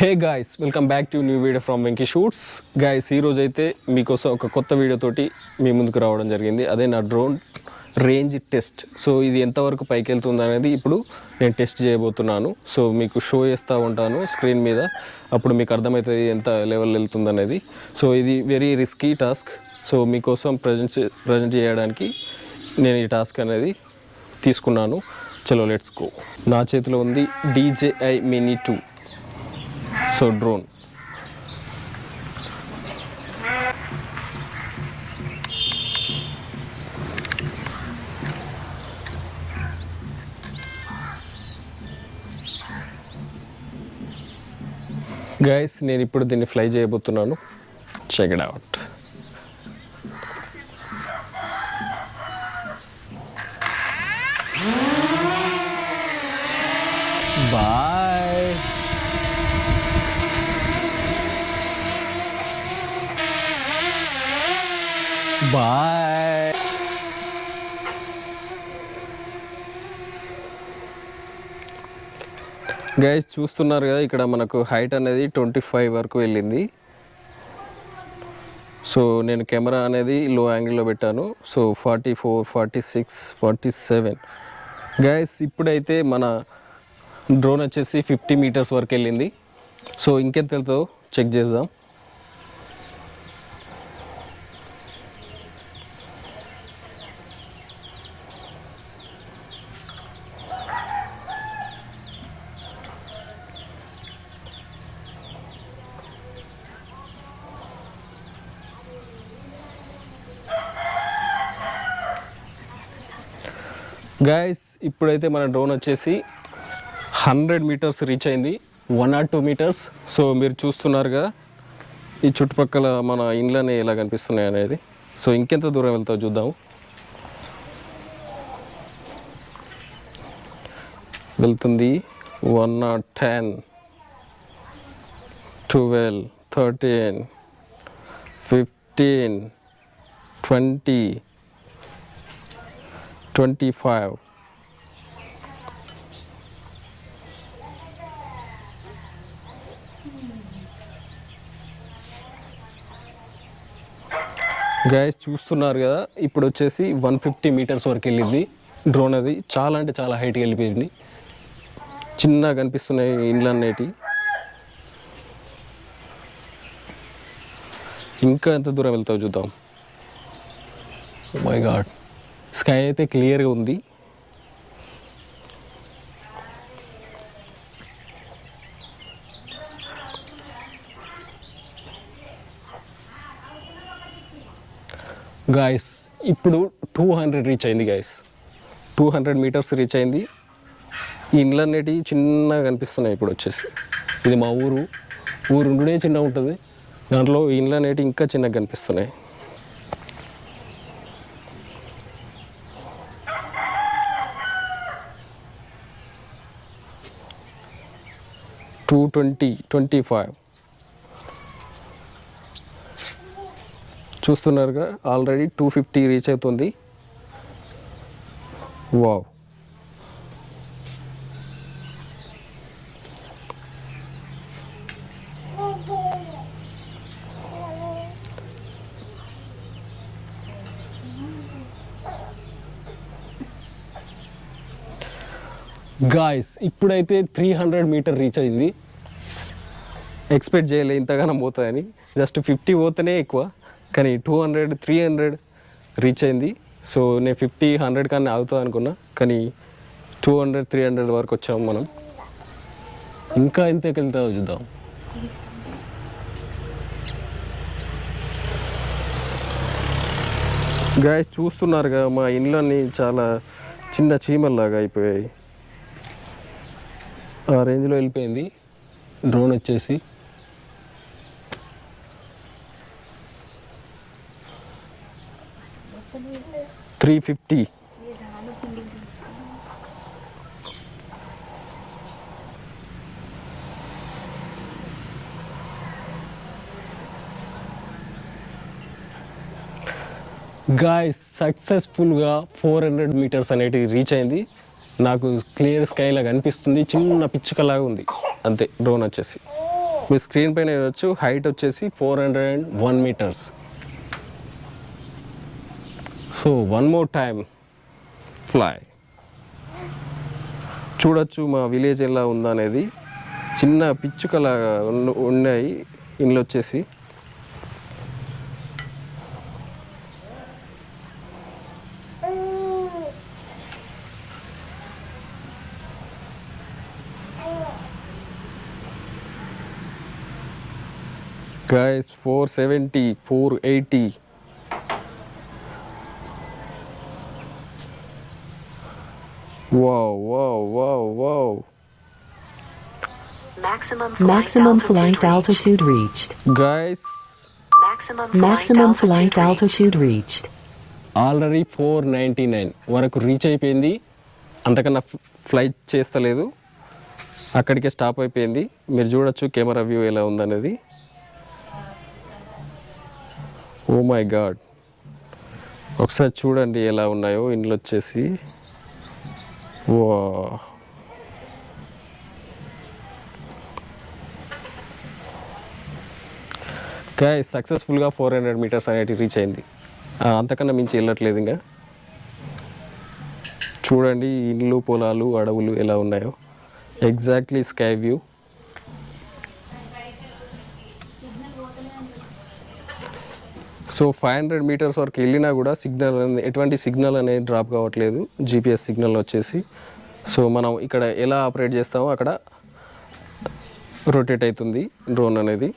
Hey guys, welcome back to new video from Venky shoots. Guys, ఈరోజు అయితే మీకోసం ఒక కొత్త వీడియోతోటి మీ ముందుకు రావడం జరిగింది. అదే నా డ్రోన్ రేంజ్ టెస్ట్. సో ఇది ఎంతవరకు పైకి వెళ్తుంది అనేది ఇప్పుడు నేను టెస్ట్ చేయబోతున్నాను. సో మీకు షో చేస్తూ ఉంటాను స్క్రీన్ మీద, అప్పుడు మీకు అర్థమవుతుంది ఎంత లెవెల్ వెళ్తుంది అనేది. సో ఇది వెరీ రిస్కీ టాస్క్. సో మీకోసం ప్రజెంట్ చేయడానికి నేను ఈ టాస్క్ అనేది తీసుకున్నాను. చలో లెట్స్ గో. నా చేతిలో ఉంది DJI Mini 2. So drone guys, నేను ఇప్పుడు దీన్ని ఫ్లై చేయబోతున్నాను. Check it out. Bye. Bye. Guys, చూస్తున్నారు కదా, ఇక్కడ మనకు హైట్ అనేది 25 వరకు వెళ్ళింది. సో నేను కెమెరా అనేది లో యాంగిల్లో పెట్టాను. సో 44, 46, 47. గైస్, ఇప్పుడైతే మన డ్రోన్ వచ్చేసి 50 మీటర్స్ వరకు వెళ్ళింది. సో ఇంకెంత వెళ్తుందో చెక్ చేద్దాం. గైస్, ఇప్పుడైతే మన డ్రోన్ వచ్చేసి 100 మీటర్స్ రీచ్ అయింది. 1 or 2 మీటర్స్. సో మీరు చూస్తున్నారుగా ఈ చుట్టుపక్కల మన ఇండ్లనే ఎలా కనిపిస్తున్నాయి అనేది. సో ఇంకెంత దూరం వెళ్తావు చూద్దాము. వెళ్తుంది 1 10, 12, 13, 15, 20, 25. గైస్, చూస్తున్నారు కదా, ఇప్పుడు వచ్చేసి 150 మీటర్స్ వరకు వెళ్ళింది డ్రోన్. అది చాలా అంటే చాలా హైట్కి వెళ్ళిపోయింది. చిన్నగా కనిపిస్తున్నాయి ఇండ్లు అనేటి. ఇంకా ఎంత దూరం వెళ్తావు చూద్దాం. మై గాడ్, స్కై అయితే క్లియర్గా ఉంది. గాయస్, ఇప్పుడు 200 రీచ్ అయింది. గాయస్, 200 మీటర్స్ రీచ్ అయింది. ఈ ఇండ్లు అనేటివి చిన్నగా కనిపిస్తున్నాయి. ఇప్పుడు వచ్చేసి ఇది మా ఊరు ఉండునే చిన్నగా ఉంటుంది. దాంట్లో ఇండ్లు అనేటివి ఇంకా చిన్నగా కనిపిస్తున్నాయి. $220, $25 చూస్తున్నారుగా, ఆల్రెడీ 250 రీచ్ అవుతుంది. వావ్. గాయస్, ఇప్పుడైతే 300 మీటర్ రీచ్ అయింది. ఎక్స్పెక్ట్ చేయలే ఇంతగానో పోతుందని. జస్ట్ 50 పోతేనే ఎక్కువ, కానీ 200, 300 రీచ్ అయింది. సో నేను 50, 100 కానీ ఆగుతుంది అనుకున్నా, కానీ 200, 300 వరకు వచ్చాము మనం. ఇంకా ఎంతకి వెళ్తామో చూద్దాం. గాయస్, చూస్తున్నారుగా, మా ఇండ్లన్నీ చాలా చిన్న చీమల్లాగా అయిపోయాయి. ఆ రేంజ్లో వెళ్ళిపోయింది డ్రోన్ వచ్చేసి. $350. గాయ్స్, సక్సెస్ఫుల్గా 400 మీటర్స్ అనేటివి రీచ్ అయింది. నాకు క్లియర్ స్కై లాగా అనిపిస్తుంది. చిన్న పిచ్చుకలాగా ఉంది అంతే డ్రోన్ వచ్చేసి. మీ స్క్రీన్ పైన చూడొచ్చు, హైట్ వచ్చేసి 401 meters. So one more time fly. చూడొచ్చు మా విలేజ్ ఎలా ఉందనేది. చిన్న పిచ్చుకలా ఉన్నాయి ఇండ్లు వచ్చేసి. Guys, 470, 480. Wow, wow, wow, wow. Maximum flight altitude reached. Guys, Maximum flight altitude reached. Already 499 వరకు రీచ్ అయిపోయింది. అంతకన్నా ఫ్లైట్ చేస్తలేదు, అక్కడికే స్టాప్ అయిపోయింది. మీరు చూడొచ్చు కెమెరా వ్యూ ఎలా ఉందనేది. ఓ మై గాడ్, ఒకసారి చూడండి ఎలా ఉన్నాయో ఇండ్లు వచ్చేసి. వా, గాయ్స్ సక్సెస్ఫుల్గా 400 మీటర్స్ అనేది రీచ్ అయింది. అంతకన్నా మించి వెళ్ళట్లేదు. ఇంకా చూడండి ఇండ్లు, పొలాలు, అడవులు ఎలా ఉన్నాయో. Exactly sky view. So 500 meters వరకు వెళ్ళినా కూడా సిగ్నల్ ఎటువంటి సిగ్నల్ అనేది డ్రాప్ కావట్లేదు, జీపీఎస్ సిగ్నల్ వచ్చేసి. సో మనం ఇక్కడ ఎలా ఆపరేట్ చేస్తామో అక్కడ రొటేట్ అవుతుంది డ్రోన్ అనేది.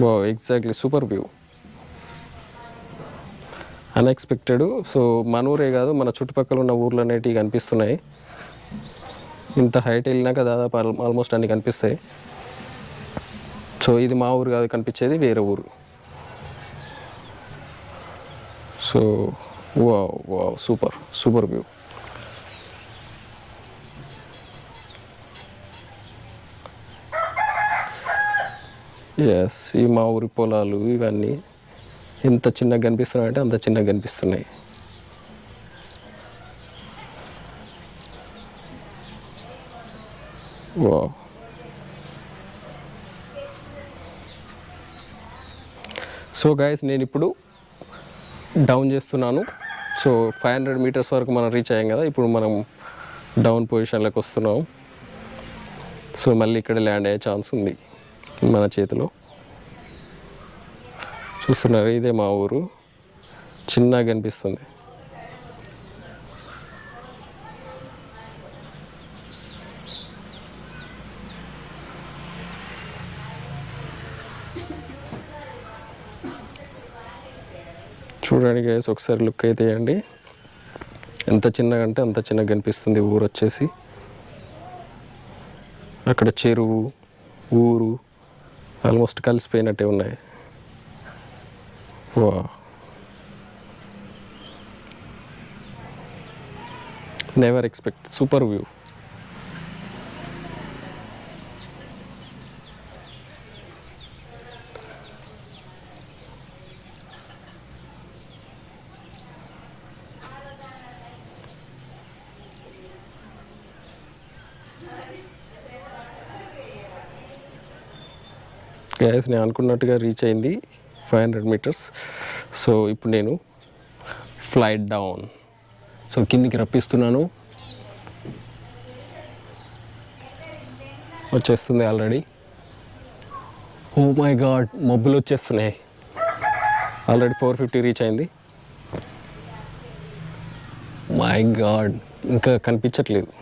వా, exactly super view, unexpected. So మన ఊరే కాదు, మన చుట్టుపక్కల ఉన్న ఊర్లు అనేటివి కనిపిస్తున్నాయి. ఇంత హైట్ వెళ్ళినాక దాదాపు ఆల్మోస్ట్ అన్నీ కనిపిస్తాయి. సో ఇది మా ఊరు కాదు, కనిపించేది వేరే ఊరు. So wow wow, super super view. Yes, ఈ మా ఊరి పొలాలు ఇవన్నీ ఎంత చిన్నగా కనిపిస్తున్నాయంటే అంత చిన్నగా కనిపిస్తున్నాయి. వావ్. సో గైస్, నేను ఇప్పుడు డౌన్ చేస్తున్నాను. సో 500 మీటర్స్ వరకు మనం రీచ్ అయ్యాం కదా, ఇప్పుడు మనం డౌన్ పొజిషన్లోకి వస్తున్నాం. సో మళ్ళీ ఇక్కడ ల్యాండ్ అయ్యే ఛాన్స్ ఉంది మన చేతిలో. చూస్తున్నారు, ఇదే మా ఊరు, చిన్నగా కనిపిస్తుంది. చూడండి గైస్, ఒకసారి లుక్ అయితే వేయండి. ఎంత చిన్నగా అంటే అంత చిన్నగా కనిపిస్తుంది ఊరు వచ్చేసి. అక్కడ చెరువు, ఊరు ఆల్మోస్ట్ కలిసిపోయినట్టే ఉన్నాయి. వా, never expect, super view. Gas నేను అనుకున్నట్టుగా రీచ్ అయింది 500 మీటర్స్. సో ఇప్పుడు నేను ఫ్లైట్ డౌన్. సో కిందికి రప్పిస్తున్నాను, వచ్చేస్తుంది ఆల్రెడీ. ఓ మై గాడ్, మబ్బులు వచ్చేస్తున్నాయి. ఆల్రెడీ 450 రీచ్ అయింది. మై గాడ్, ఇంకా కనిపించట్లేదు.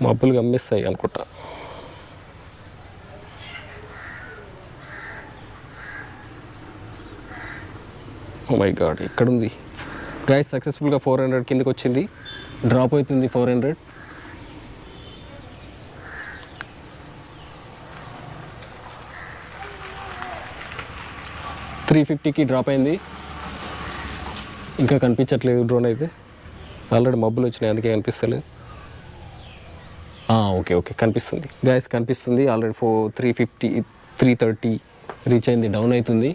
మబ్బులు గమ్మిస్తాయి అనుకుంటా. ఓ మై గాడ్, ఎక్కడుంది గైస్? సక్సెస్ఫుల్గా 400 కిందకి వచ్చింది. డ్రాప్ అవుతుంది 400. $350కి డ్రాప్ అయింది. ఇంకా కనిపించట్లేదు డ్రోన్ అయితే. ఆల్రెడీ మబ్బులు వచ్చినాయి, అందుకే కనిపిస్తలేదు. ఓకే ఓకే, కనిపిస్తుంది గైస్, కనిపిస్తుంది. ఆల్రెడీ 350, 330 రీచ్ అయింది. డౌన్ అవుతుంది,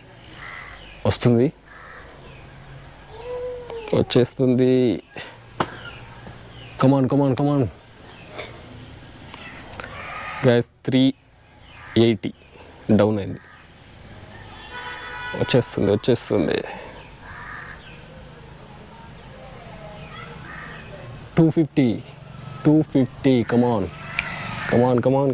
వస్తుంది, వచ్చేస్తుంది. కమాన్ కమాన్ కమాన్. గైస్ 380 డౌన్ అయింది. వచ్చేస్తుంది 250 కమాన్. కమాన్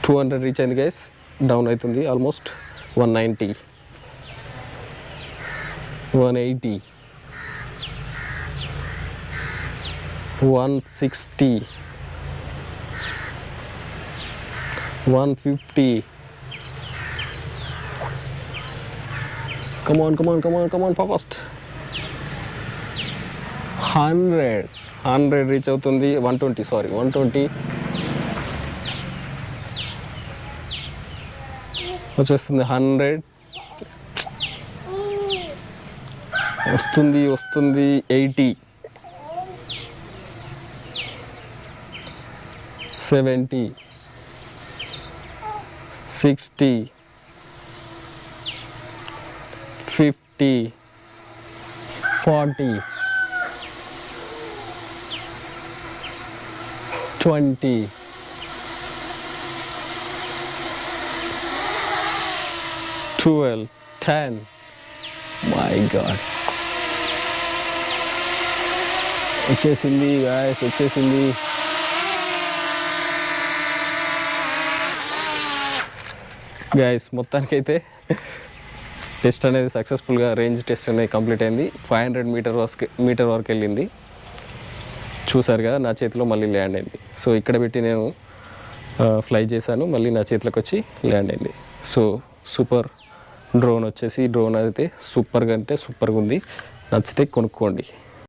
200 రీచ్ అయింది గైస్. డౌన్ అవుతుంది ఆల్మోస్ట్ 190 180 160 150 కమాన్ ఫాస్ట్. 100 రీచ్ అవుతుంది. 120 వచ్చేస్తుంది. 100 వస్తుంది. 80 70 60 50 40 20 12 10 మై గాడ్ వచ్చేసింది గాయస్. గాయస్ మొత్తానికైతే టెస్ట్ అనేది సక్సెస్ఫుల్గా రేంజ్ టెస్ట్ అనేది కంప్లీట్ అయింది. 500 మీటర్ వరకు వెళ్ళింది. చూసారు కదా, నా చేతిలో మళ్ళీ ల్యాండ్ అయింది. సో ఇక్కడ పెట్టి నేను ఫ్లై చేశాను, మళ్ళీ నా చేతిలోకి వచ్చి ల్యాండ్ అయింది. సో సూపర్ డ్రోన్ అయితే సూపర్గా ఉంది. నచ్చితే కొనుక్కోండి.